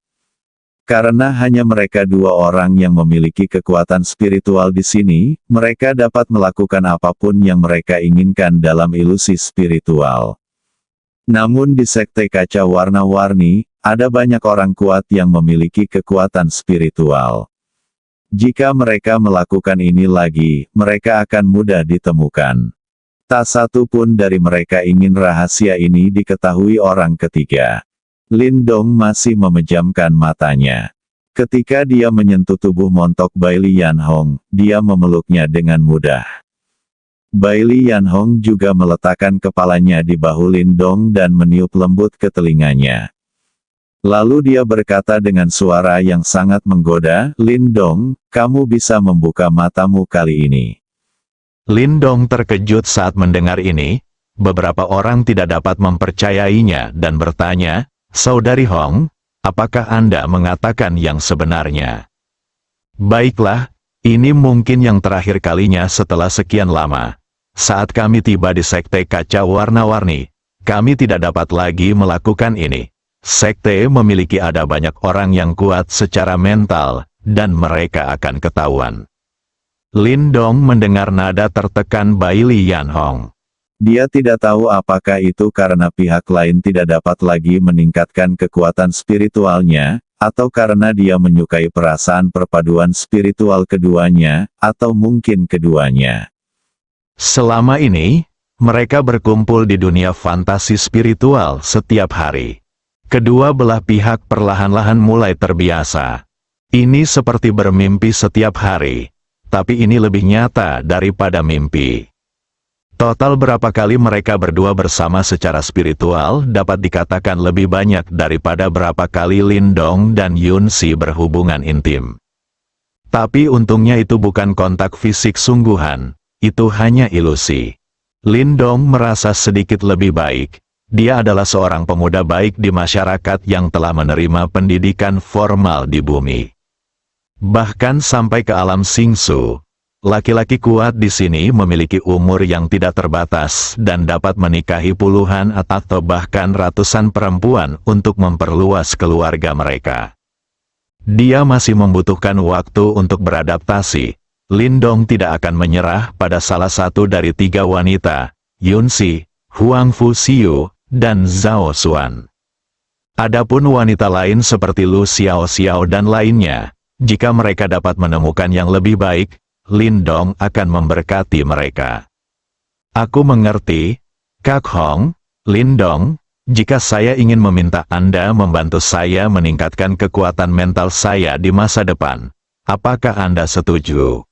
Karena hanya mereka dua orang yang memiliki kekuatan spiritual di sini, mereka dapat melakukan apapun yang mereka inginkan dalam ilusi spiritual. Namun di sekte kaca warna-warni, ada banyak orang kuat yang memiliki kekuatan spiritual. Jika mereka melakukan ini lagi, mereka akan mudah ditemukan. Tak satu pun dari mereka ingin rahasia ini diketahui orang ketiga. Lindong masih memejamkan matanya. Ketika dia menyentuh tubuh montok Bailey Yanhong, dia memeluknya dengan mudah. Bailey Yanhong juga meletakkan kepalanya di bahu Lindong dan meniup lembut ke telinganya. Lalu dia berkata dengan suara yang sangat menggoda, "Lindong, kamu bisa membuka matamu kali ini." Lindong terkejut saat mendengar ini. Beberapa orang tidak dapat mempercayainya dan bertanya, "Saudari Hong, apakah Anda mengatakan yang sebenarnya?" "Baiklah, ini mungkin yang terakhir kalinya setelah sekian lama. Saat kami tiba di sekte kaca warna-warni, kami tidak dapat lagi melakukan ini. Sekte memiliki ada banyak orang yang kuat secara mental, dan mereka akan ketahuan." Lindong mendengar nada tertekan Bailey Yanhong. Dia tidak tahu apakah itu karena pihak lain tidak dapat lagi meningkatkan kekuatan spiritualnya, atau karena dia menyukai perasaan perpaduan spiritual keduanya, atau mungkin keduanya. Selama ini, mereka berkumpul di dunia fantasi spiritual setiap hari. Kedua belah pihak perlahan-lahan mulai terbiasa. Ini seperti bermimpi setiap hari, tapi ini lebih nyata daripada mimpi. Total berapa kali mereka berdua bersama secara spiritual dapat dikatakan lebih banyak daripada berapa kali Lindong dan Yunsi berhubungan intim. Tapi untungnya itu bukan kontak fisik sungguhan, itu hanya ilusi. Lindong merasa sedikit lebih baik. Dia adalah seorang pemuda baik di masyarakat yang telah menerima pendidikan formal di bumi. Bahkan sampai ke alam Singsu, laki-laki kuat di sini memiliki umur yang tidak terbatas dan dapat menikahi puluhan atau bahkan ratusan perempuan untuk memperluas keluarga mereka. Dia masih membutuhkan waktu untuk beradaptasi. Lindong tidak akan menyerah pada salah satu dari tiga wanita, Yunsi, Huang Fu Xiu, dan Zhao Xuan. Adapun wanita lain seperti Lu Xiao Xiao dan lainnya, jika mereka dapat menemukan yang lebih baik, Lindong akan memberkati mereka. "Aku mengerti, Kak Hong." "Lindong, jika saya ingin meminta Anda membantu saya meningkatkan kekuatan mental saya di masa depan, apakah Anda setuju?"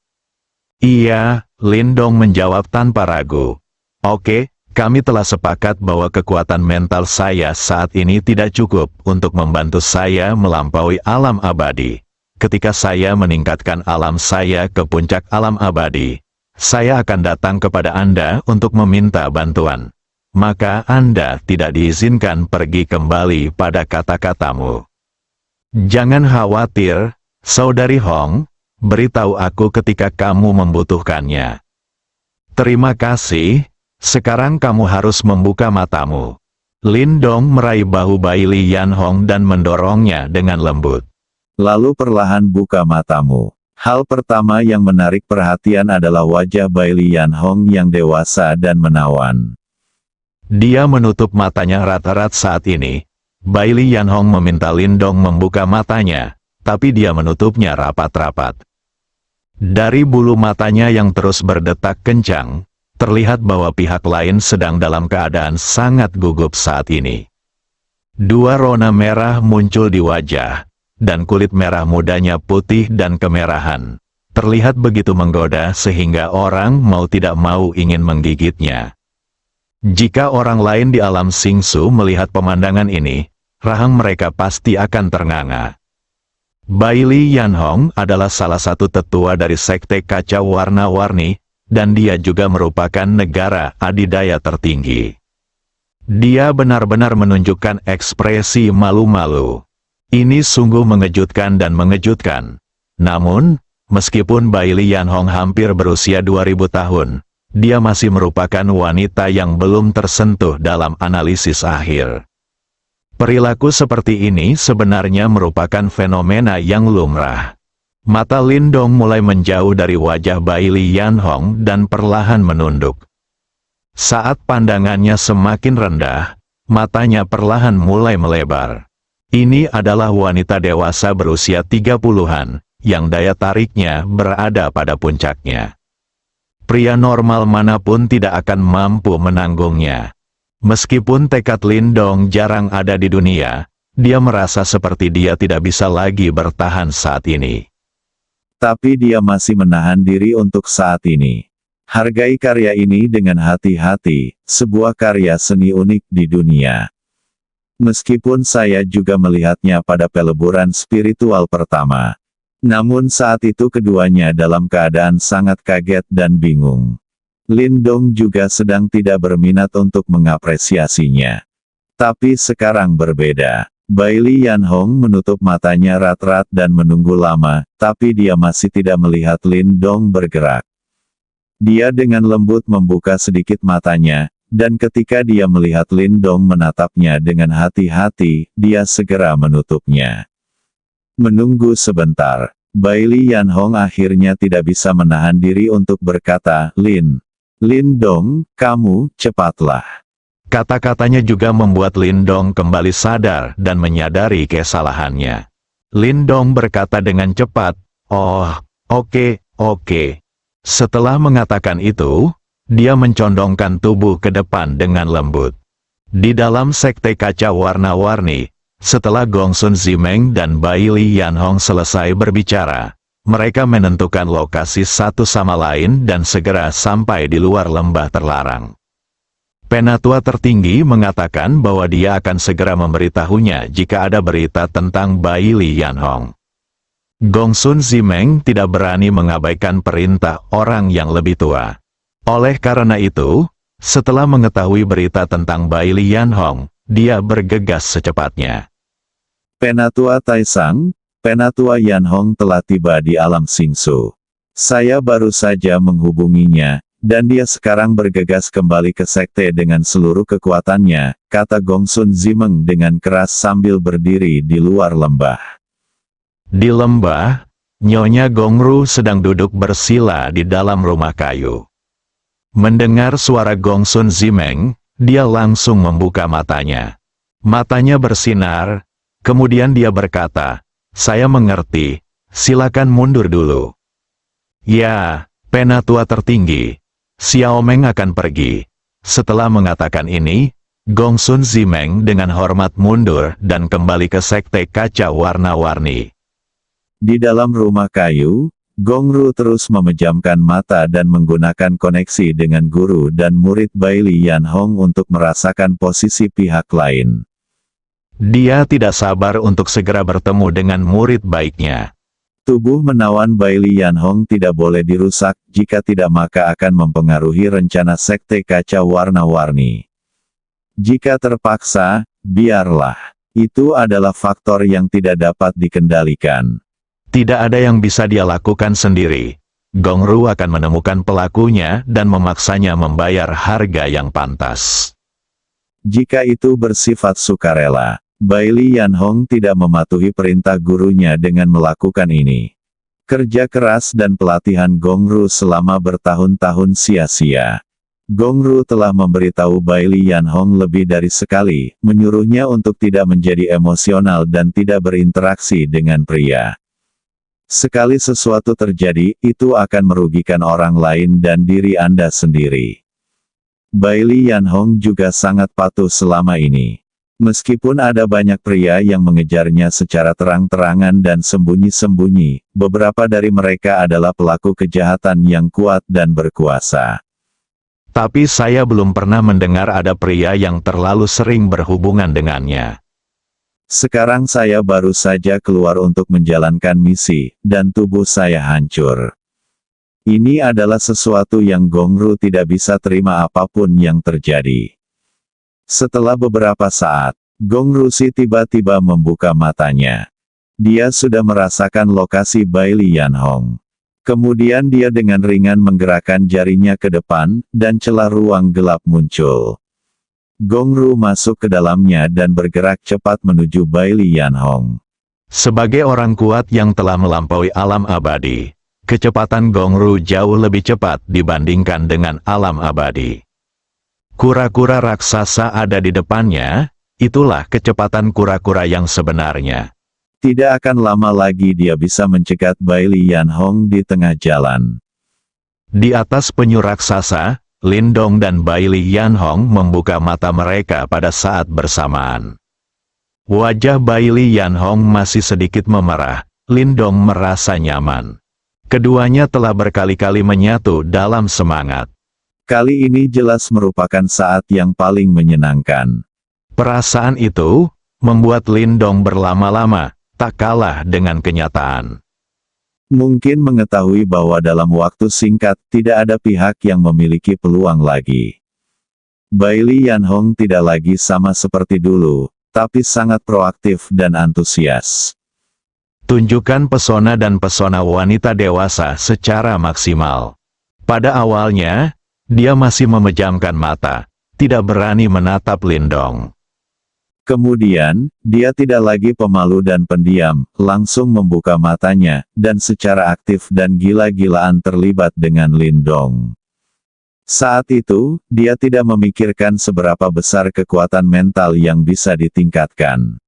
"Iya," Lindong menjawab tanpa ragu. "Oke, kami telah sepakat bahwa kekuatan mental saya saat ini tidak cukup untuk membantu saya melampaui alam abadi. Ketika saya meningkatkan alam saya ke puncak alam abadi, saya akan datang kepada Anda untuk meminta bantuan. Maka Anda tidak diizinkan pergi kembali pada kata-katamu. Jangan khawatir, Saudari Hong, beritahu aku ketika kamu membutuhkannya." "Terima kasih, sekarang kamu harus membuka matamu." Lindong meraih bahu Bailey Yanhong dan mendorongnya dengan lembut. Lalu perlahan buka matamu. Hal pertama yang menarik perhatian adalah wajah Bailey Yanhong yang dewasa dan menawan. Dia menutup matanya rat-rat saat ini. Bailey Yanhong meminta Lindong membuka matanya, tapi dia menutupnya rapat-rapat. Dari bulu matanya yang terus berdetak kencang, terlihat bahwa pihak lain sedang dalam keadaan sangat gugup saat ini. Dua rona merah muncul di wajah, dan kulit merah mudanya putih dan kemerahan. Terlihat begitu menggoda sehingga orang mau tidak mau ingin menggigitnya. Jika orang lain di alam Singsu melihat pemandangan ini, rahang mereka pasti akan ternganga. Bailey Yanhong adalah salah satu tetua dari sekte kaca warna-warni, dan dia juga merupakan negara adidaya tertinggi. Dia benar-benar menunjukkan ekspresi malu-malu. Ini sungguh mengejutkan dan mengejutkan. Namun, meskipun Bai Lianhong hampir berusia 2000 tahun, dia masih merupakan wanita yang belum tersentuh dalam analisis akhir. Perilaku seperti ini sebenarnya merupakan fenomena yang lumrah. Mata Lindong mulai menjauh dari wajah Bai Lianhong dan perlahan menunduk. Saat pandangannya semakin rendah, matanya perlahan mulai melebar. Ini adalah wanita dewasa berusia 30-an, yang daya tariknya berada pada puncaknya. Pria normal manapun tidak akan mampu menanggungnya. Meskipun tekad Lindong jarang ada di dunia, dia merasa seperti dia tidak bisa lagi bertahan saat ini. Tapi dia masih menahan diri untuk saat ini. Hargai karya ini dengan hati-hati, sebuah karya seni unik di dunia. Meskipun saya juga melihatnya pada peleburan spiritual pertama. Namun saat itu keduanya dalam keadaan sangat kaget dan bingung. Lindong juga sedang tidak berminat untuk mengapresiasinya. Tapi sekarang berbeda. Bai Lianhong menutup matanya rat-rat dan menunggu lama, tapi dia masih tidak melihat Lindong bergerak. Dia dengan lembut membuka sedikit matanya, dan ketika dia melihat Lindong menatapnya dengan hati-hati, dia segera menutupnya. Menunggu sebentar, Bai Lianhong akhirnya tidak bisa menahan diri untuk berkata, Lindong, kamu, cepatlah. Kata-katanya juga membuat Lindong kembali sadar dan menyadari kesalahannya. Lindong berkata dengan cepat, "Oh, oke. Setelah mengatakan itu, dia mencondongkan tubuh ke depan dengan lembut. Di dalam sekte kaca warna-warni, setelah Gongsun Zimeng dan Bai Lianhong selesai berbicara, mereka menentukan lokasi satu sama lain dan segera sampai di luar lembah terlarang. Penatua tertinggi mengatakan bahwa dia akan segera memberitahunya jika ada berita tentang Bai Lianhong. Gongsun Zimeng tidak berani mengabaikan perintah orang yang lebih tua. Oleh karena itu, setelah mengetahui berita tentang Bai Lianhong, dia bergegas secepatnya. Penatua Taisang, Penatua Yanhong telah tiba di alam Xingsu. Saya baru saja menghubunginya, dan dia sekarang bergegas kembali ke sekte dengan seluruh kekuatannya, kata Gongsun Zimeng dengan keras sambil berdiri di luar lembah. Di lembah, Nyonya Gongru sedang duduk bersila di dalam rumah kayu. Mendengar suara Gongsun Zimeng, dia langsung membuka matanya. Matanya bersinar, kemudian dia berkata, "Saya mengerti, silakan mundur dulu." "Ya, Penatua tertinggi, Xiao Meng akan pergi." Setelah mengatakan ini, Gongsun Zimeng dengan hormat mundur dan kembali ke sekte kaca warna-warni. Di dalam rumah kayu, Gongru terus memejamkan mata dan menggunakan koneksi dengan guru dan murid Bai Lianhong untuk merasakan posisi pihak lain. Dia tidak sabar untuk segera bertemu dengan murid baiknya. Tubuh menawan Bai Lianhong tidak boleh dirusak, jika tidak maka akan mempengaruhi rencana sekte kaca warna-warni. Jika terpaksa, biarlah. Itu adalah faktor yang tidak dapat dikendalikan. Tidak ada yang bisa dia lakukan sendiri. Gongru akan menemukan pelakunya dan memaksanya membayar harga yang pantas. Jika itu bersifat sukarela, Bai Lianhong tidak mematuhi perintah gurunya dengan melakukan ini. Kerja keras dan pelatihan Gongru selama bertahun-tahun sia-sia. Gongru telah memberitahu Bai Lianhong lebih dari sekali, menyuruhnya untuk tidak menjadi emosional dan tidak berinteraksi dengan pria. Sekali sesuatu terjadi, itu akan merugikan orang lain dan diri Anda sendiri. Bai Lianhong juga sangat patuh selama ini. Meskipun ada banyak pria yang mengejarnya secara terang-terangan dan sembunyi-sembunyi, beberapa dari mereka adalah pelaku kejahatan yang kuat dan berkuasa. Tapi saya belum pernah mendengar ada pria yang terlalu sering berhubungan dengannya. Sekarang saya baru saja keluar untuk menjalankan misi, dan tubuh saya hancur. Ini adalah sesuatu yang Gongru tidak bisa terima apapun yang terjadi. Setelah beberapa saat, Gong Rusi tiba-tiba membuka matanya. Dia sudah merasakan lokasi Bai Lianhong. Kemudian dia dengan ringan menggerakkan jarinya ke depan, dan celah ruang gelap muncul. Gong Ru masuk ke dalamnya dan bergerak cepat menuju Bai Lianhong. Sebagai orang kuat yang telah melampaui alam abadi, kecepatan Gong Ru jauh lebih cepat dibandingkan dengan alam abadi. Kura-kura raksasa ada di depannya, itulah kecepatan kura-kura yang sebenarnya. Tidak akan lama lagi dia bisa mencegat Bai Lianhong di tengah jalan. Di atas penyu raksasa, Lindong dan Bai Lianhong membuka mata mereka pada saat bersamaan. Wajah Bai Lianhong masih sedikit memerah, Lindong merasa nyaman. Keduanya telah berkali-kali menyatu dalam semangat. Kali ini jelas merupakan saat yang paling menyenangkan. Perasaan itu membuat Lindong berlama-lama tak kalah dengan kenyataan. Mungkin mengetahui bahwa dalam waktu singkat tidak ada pihak yang memiliki peluang lagi. Bai Lianhong tidak lagi sama seperti dulu, tapi sangat proaktif dan antusias. Tunjukkan pesona dan pesona wanita dewasa secara maksimal. Pada awalnya, dia masih memejamkan mata, tidak berani menatap Lindong. Kemudian, dia tidak lagi pemalu dan pendiam, langsung membuka matanya, dan secara aktif dan gila-gilaan terlibat dengan Lindong. Saat itu, dia tidak memikirkan seberapa besar kekuatan mental yang bisa ditingkatkan.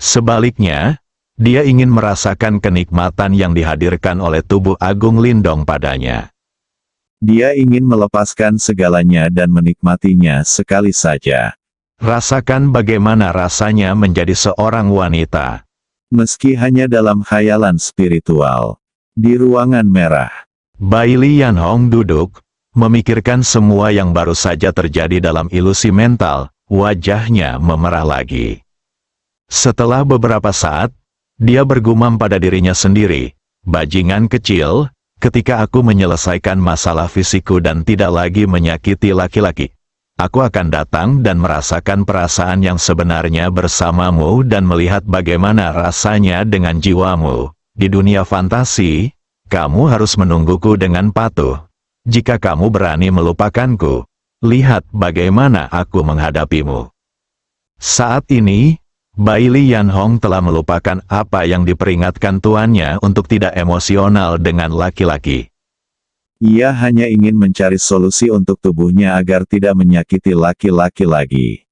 Sebaliknya, dia ingin merasakan kenikmatan yang dihadirkan oleh tubuh agung Lindong padanya. Dia ingin melepaskan segalanya dan menikmatinya sekali saja. Rasakan bagaimana rasanya menjadi seorang wanita. Meski hanya dalam khayalan spiritual. Di ruangan merah. Bai Lianhong duduk, memikirkan semua yang baru saja terjadi dalam ilusi mental, wajahnya memerah lagi. Setelah beberapa saat, dia bergumam pada dirinya sendiri, bajingan kecil, ketika aku menyelesaikan masalah fisikku dan tidak lagi menyakiti laki-laki, aku akan datang dan merasakan perasaan yang sebenarnya bersamamu dan melihat bagaimana rasanya dengan jiwamu. Di dunia fantasi, kamu harus menungguku dengan patuh. Jika kamu berani melupakanku, lihat bagaimana aku menghadapimu. Saat ini, Bai Lianhong telah melupakan apa yang diperingatkan tuannya untuk tidak emosional dengan laki-laki. Ia hanya ingin mencari solusi untuk tubuhnya agar tidak menyakiti laki-laki lagi.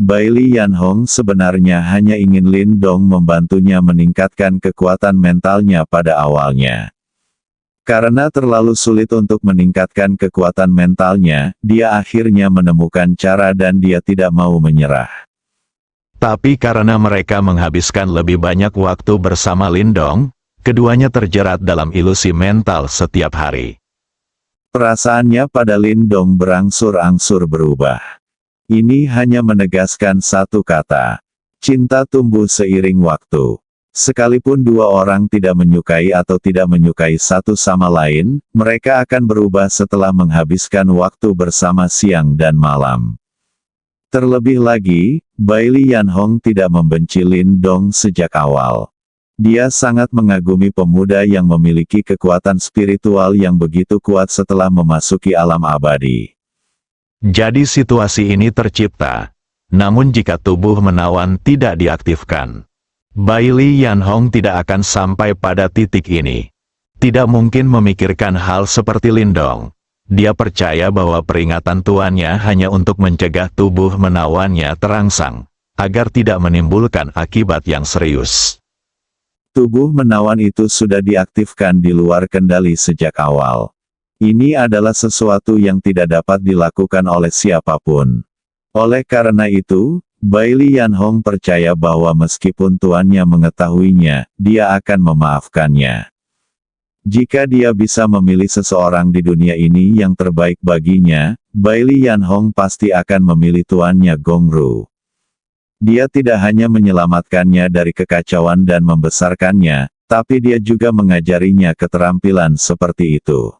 Bai Lianhong sebenarnya hanya ingin Lindong membantunya meningkatkan kekuatan mentalnya pada awalnya. Karena terlalu sulit untuk meningkatkan kekuatan mentalnya, dia akhirnya menemukan cara dan dia tidak mau menyerah. Tapi karena mereka menghabiskan lebih banyak waktu bersama Lindong, keduanya terjerat dalam ilusi mental setiap hari. Perasaannya pada Lindong berangsur-angsur berubah. Ini hanya menegaskan satu kata. Cinta tumbuh seiring waktu. Sekalipun dua orang tidak menyukai atau tidak menyukai satu sama lain, mereka akan berubah setelah menghabiskan waktu bersama siang dan malam. Terlebih lagi, Bai Lianhong tidak membenci Lindong sejak awal. Dia sangat mengagumi pemuda yang memiliki kekuatan spiritual yang begitu kuat setelah memasuki alam abadi. Jadi situasi ini tercipta. Namun jika tubuh menawan tidak diaktifkan, Bai Lianhong tidak akan sampai pada titik ini. Tidak mungkin memikirkan hal seperti Lindong. Dia percaya bahwa peringatan tuannya hanya untuk mencegah tubuh menawannya terangsang, agar tidak menimbulkan akibat yang serius. Tubuh menawan itu sudah diaktifkan di luar kendali sejak awal. Ini adalah sesuatu yang tidak dapat dilakukan oleh siapapun. Oleh karena itu, Bai Lianhong percaya bahwa meskipun tuannya mengetahuinya, dia akan memaafkannya. Jika dia bisa memilih seseorang di dunia ini yang terbaik baginya, Bai Lianhong pasti akan memilih tuannya Gong Ru. Dia tidak hanya menyelamatkannya dari kekacauan dan membesarkannya, tapi dia juga mengajarinya keterampilan seperti itu.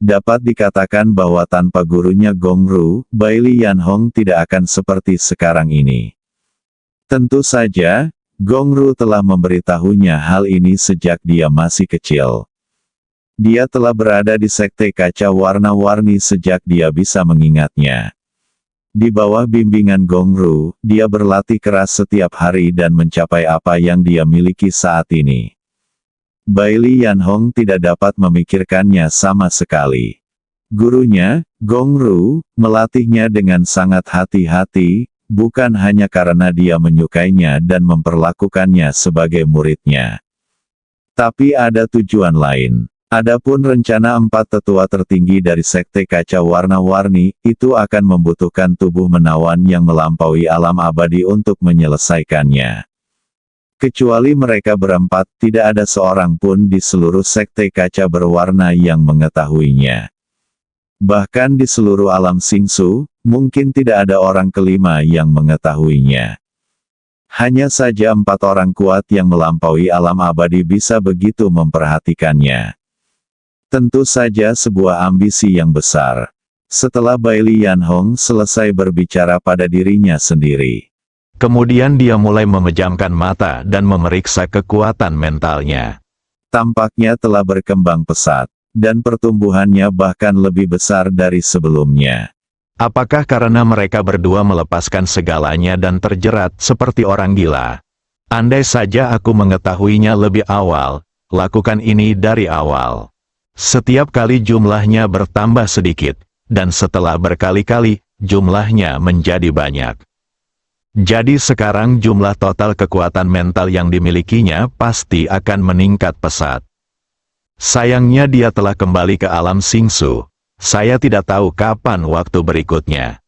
Dapat dikatakan bahwa tanpa gurunya Gongru, Bai Lianhong tidak akan seperti sekarang ini. Tentu saja, Gongru telah memberitahunya hal ini sejak dia masih kecil. Dia telah berada di sekte kaca warna-warni sejak dia bisa mengingatnya. Di bawah bimbingan Gongru, dia berlatih keras setiap hari dan mencapai apa yang dia miliki saat ini. Bai Lianhong tidak dapat memikirkannya sama sekali. Gurunya, Gongru, melatihnya dengan sangat hati-hati, bukan hanya karena dia menyukainya dan memperlakukannya sebagai muridnya. Tapi ada tujuan lain. Adapun rencana 4 tetua tertinggi dari sekte kaca warna-warni, itu akan membutuhkan tubuh menawan yang melampaui alam abadi untuk menyelesaikannya. Kecuali mereka berempat, tidak ada seorang pun di seluruh sekte kaca berwarna yang mengetahuinya. Bahkan di seluruh alam Xingsu, mungkin tidak ada orang kelima yang mengetahuinya. Hanya saja 4 orang kuat yang melampaui alam abadi bisa begitu memperhatikannya. Tentu saja sebuah ambisi yang besar. Setelah Bai Lianhong selesai berbicara pada dirinya sendiri, Kemudian dia mulai memejamkan mata dan memeriksa kekuatan mentalnya. tampaknya telah berkembang pesat, dan pertumbuhannya bahkan lebih besar dari sebelumnya. Apakah karena mereka berdua melepaskan segalanya dan terjerat seperti orang gila? Andai saja aku mengetahuinya lebih awal, lakukan ini dari awal. Setiap kali jumlahnya bertambah sedikit, dan setelah berkali-kali, jumlahnya menjadi banyak. Jadi sekarang jumlah total kekuatan mental yang dimilikinya pasti akan meningkat pesat. Sayangnya dia telah kembali ke alam Xingsu. Saya tidak tahu kapan waktu berikutnya.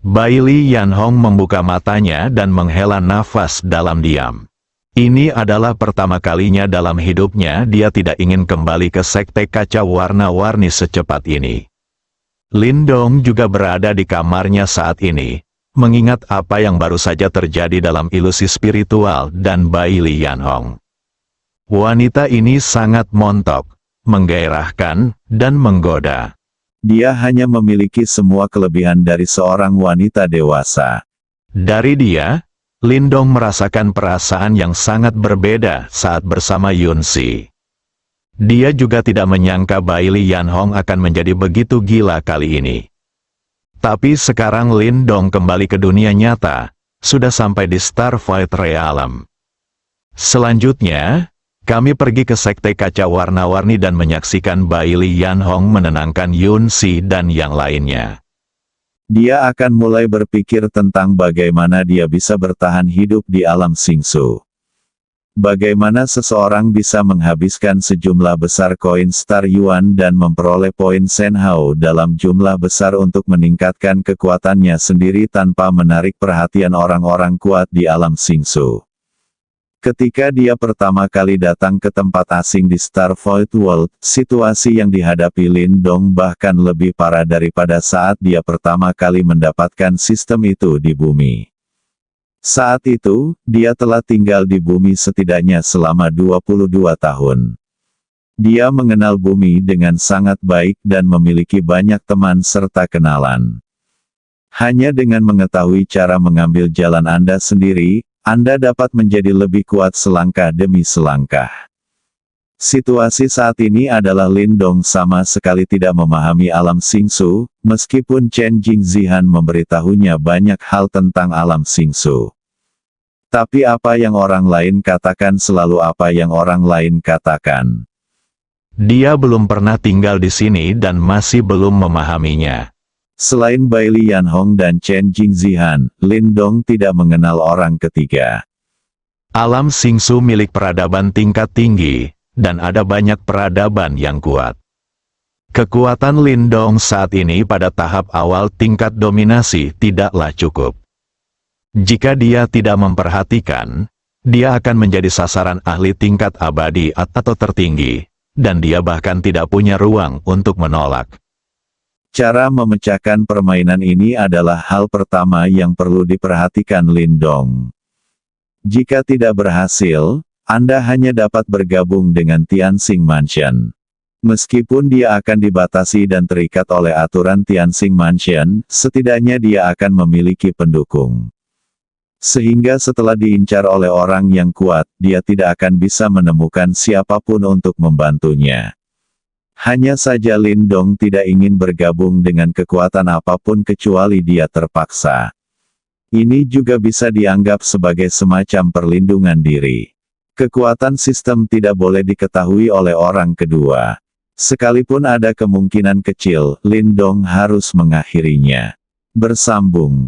Bai Lianhong membuka matanya dan menghela nafas dalam diam. Ini adalah pertama kalinya dalam hidupnya dia tidak ingin kembali ke sekte kaca warna-warni secepat ini. Lindong juga berada di kamarnya saat ini, mengingat apa yang baru saja terjadi dalam ilusi spiritual dan Bai Lianhong. Wanita ini sangat montok, menggairahkan, dan menggoda. Dia hanya memiliki semua kelebihan dari seorang wanita dewasa. Dari dia, Lindong merasakan perasaan yang sangat berbeda saat bersama Yunxi. Dia juga tidak menyangka Bai Lianhong akan menjadi begitu gila kali ini. Tapi sekarang Lindong kembali ke dunia nyata, sudah sampai di Starfight Realm. Selanjutnya, kami pergi ke sekte kaca warna-warni dan menyaksikan Bai Lianhong menenangkan Yunxi dan yang lainnya. Dia akan mulai berpikir tentang bagaimana dia bisa bertahan hidup di alam Xingsu. Bagaimana seseorang bisa menghabiskan sejumlah besar koin Star Yuan dan memperoleh poin Senhao dalam jumlah besar untuk meningkatkan kekuatannya sendiri tanpa menarik perhatian orang-orang kuat di alam Xingsu. Ketika dia pertama kali datang ke tempat asing di Starfight World, situasi yang dihadapi Lindong bahkan lebih parah daripada saat dia pertama kali mendapatkan sistem itu di bumi. Saat itu, dia telah tinggal di bumi setidaknya selama 22 tahun. Dia mengenal bumi dengan sangat baik dan memiliki banyak teman serta kenalan. Hanya dengan mengetahui cara mengambil jalan Anda sendiri, Anda dapat menjadi lebih kuat selangkah demi selangkah. Situasi saat ini adalah Lindong sama sekali tidak memahami alam Xingsu, meskipun Chen Jingzihan memberitahunya banyak hal tentang alam Xingsu. Tapi apa yang orang lain katakan selalu apa yang orang lain katakan. Dia belum pernah tinggal di sini dan masih belum memahaminya. Selain Bai Lianhong dan Chen Jingzihan, Lindong tidak mengenal orang ketiga. Alam Xingsu milik peradaban tingkat tinggi, dan ada banyak peradaban yang kuat. Kekuatan Lindong saat ini pada tahap awal tingkat dominasi tidaklah cukup. Jika dia tidak memperhatikan, dia akan menjadi sasaran ahli tingkat abadi atau tertinggi, dan dia bahkan tidak punya ruang untuk menolak. Cara memecahkan permainan ini adalah hal pertama yang perlu diperhatikan Lindong. Jika tidak berhasil, Anda hanya dapat bergabung dengan Tianxing Mansion. Meskipun dia akan dibatasi dan terikat oleh aturan Tianxing Mansion, setidaknya dia akan memiliki pendukung. Sehingga setelah diincar oleh orang yang kuat, dia tidak akan bisa menemukan siapapun untuk membantunya. Hanya saja Lin Dong tidak ingin bergabung dengan kekuatan apapun kecuali dia terpaksa. Ini juga bisa dianggap sebagai semacam perlindungan diri. Kekuatan sistem tidak boleh diketahui oleh orang kedua. Sekalipun ada kemungkinan kecil, Lin Dong harus mengakhirinya. Bersambung.